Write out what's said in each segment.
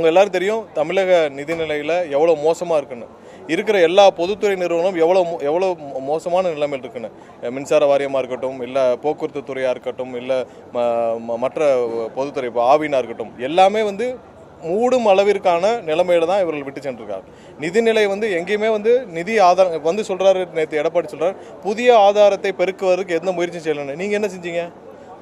உங்க எல்லாரும் தெரியும் தமிழக நிதிநிலையில் எவ்வளோ மோசமாக இருக்குன்னு. இருக்கிற எல்லா பொதுத்துறை நிறுவனமும் எவ்வளோ மோசமான நிலைமையில் இருக்குன்னு. மின்சார வாரியமாக இருக்கட்டும், இல்லை போக்குவரத்து துறையாக இருக்கட்டும், இல்லை மற்ற பொதுத்துறை இப்போ ஆவினா இருக்கட்டும், எல்லாமே மூடும் அளவிற்கான நிலைமையில தான் இவர்கள் விட்டு சென்றிருக்காங்க. நிதிநிலை எங்கேயுமே நிதி ஆதாரம் சொல்றாரு. நேற்று எடப்பாடி சொல்றாரு, புதிய ஆதாரத்தை பெருக்குவதற்கு எந்த முயற்சியும் செய்யலன்னு. நீங்க என்ன செஞ்சீங்க?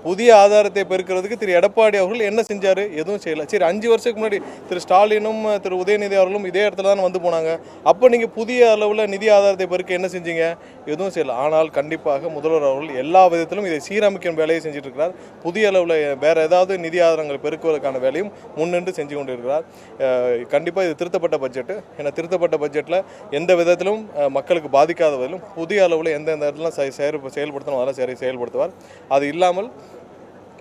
புதிய ஆதாரத்தை பெருக்கிறதுக்கு திரு எடப்பாடி அவர்கள் என்ன செஞ்சாரு? எதுவும் செய்யல. சரி, 5 வருஷத்துக்கு முன்னாடி திரு ஸ்டாலினும் திரு உதயநிதி அவர்களும் இதே இடத்துல தான் போனாங்க. அப்போ நீங்க புதிய அளவில் நிதி ஆதாரத்தை பெருக்க என்ன செஞ்சீங்க? எதுவும் செய்யல. ஆனால் கண்டிப்பாக முதல்வர் அவர்கள் எல்லா விதத்திலும் இதை சீரமைக்கும் வேலையை செஞ்சுட்டு இருக்கிறார். புதிய அளவில் வேற ஏதாவது நிதி ஆதாரங்களை பெருக்குவதற்கான வேலையும் முன்னின்று செஞ்சு கொண்டு இருக்கிறார். கண்டிப்பாக இது திருத்தப்பட்ட பட்ஜெட். ஏன்னா திருத்தப்பட்ட பட்ஜெட்டில் எந்த விதத்திலும் மக்களுக்கு பாதிக்காத வகையிலும் புதிய அளவில் எந்தெந்த இடத்துல செயல்படுத்தணும் அதெல்லாம் செயல்படுத்துவார். அது இல்லாமல்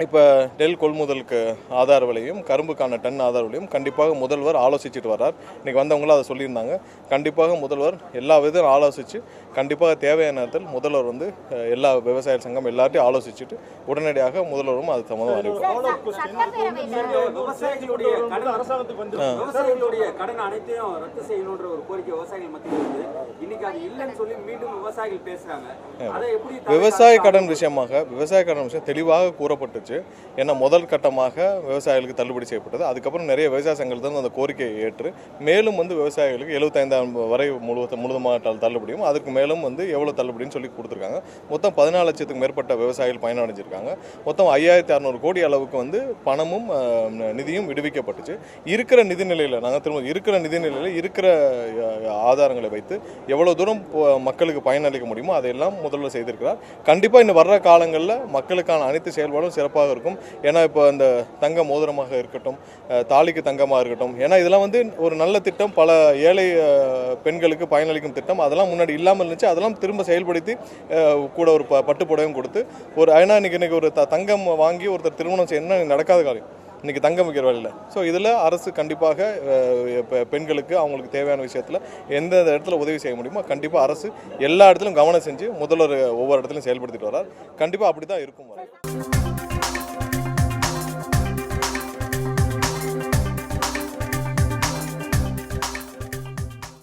இப்போ நெல் கொள்முதலுக்கு ஆதார விலையும் கரும்புக்கான டன் ஆதார விலையும் கண்டிப்பாக முதல்வர் ஆலோசிச்சுட்டு வர்றார். இன்றைக்கி வந்தவங்களும் அதை சொல்லியிருந்தாங்க. கண்டிப்பாக முதல்வர் எல்லா விதம் ஆலோசித்து கண்டிப்பாக தேவையான நேரத்தில் முதல்வர் எல்லா விவசாய சங்கம் எல்லாத்தையும் ஆலோசிச்சுட்டு உடனடியாக முதல்வரும் அது சம்மந்தம் அறிவிப்பார். விவசாய கடன் விஷயம் தெளிவாக கூறப்பட்டு ஏன்னா முதல் கட்டமாக விவசாயிகளுக்கு தள்ளுபடி செய்யப்பட்டது. அதுக்கப்புறம் நிறைய விவசாய சங்கங்கள் அந்த கோரிக்கையை ஏற்று மேலும் விவசாயிகளுக்கு 75,000 வரை முழுவதுமாக தள்ளுபடியும் அதற்கு மேலும் எவ்வளவு தள்ளுபடின்னு சொல்லி கொடுத்துருக்காங்க. மொத்தம் 14 லட்சத்துக்கு மேற்பட்ட விவசாயிகள் பயனடைஞ்சிருக்காங்க. மொத்தம் 5,600 கோடி அளவுக்கு பணமும் நிதியும் விடுவிக்கப்பட்டுச்சு. இருக்கிற நிதிநிலையில் இருக்கிற ஆதாரங்களை வைத்து எவ்வளவு தூரம் மக்களுக்கு பயனளிக்க முடியுமோ அதையெல்லாம் முதல்வர் செய்திருக்கிறார். கண்டிப்பாக இன்னும் வர்ற காலங்களில் மக்களுக்கான அனைத்து செயல்பாடும் சிறப்பாக இருக்கும். ஏன்னா இப்போ அந்த தங்க மோதிரமாக இருக்கட்டும், தாலிக்கு தங்கமாக இருக்கட்டும், ஏன்னா இதெல்லாம் ஒரு நல்ல திட்டம், பல ஏழை பெண்களுக்கு பயனளிக்கும் திட்டம். அதெல்லாம் முன்னாடி இல்லாமல் இருந்துச்சு. அதெல்லாம் திரும்ப செயல்படுத்தி கூட ஒரு பட்டுப்புடவையும் கொடுத்து ஏன்னா இன்னைக்கு ஒரு தங்கம் வாங்கி ஒருத்தர் திருமணம் செய்யணும்னா நடக்காத காலம். இன்னைக்கு தங்கம் வைக்கிற வேலையில். ஸோ இதில் அரசு கண்டிப்பாக பெண்களுக்கு அவங்களுக்கு தேவையான விஷயத்தில் எந்த இடத்துல உதவி செய்ய முடியுமோ கண்டிப்பாக அரசு எல்லா இடத்துலையும் கவனம் செஞ்சு முதல்வர் ஒவ்வொரு இடத்துலையும் செயல்படுத்திட்டு வர்றார். கண்டிப்பாக அப்படி தான் இருக்கும்.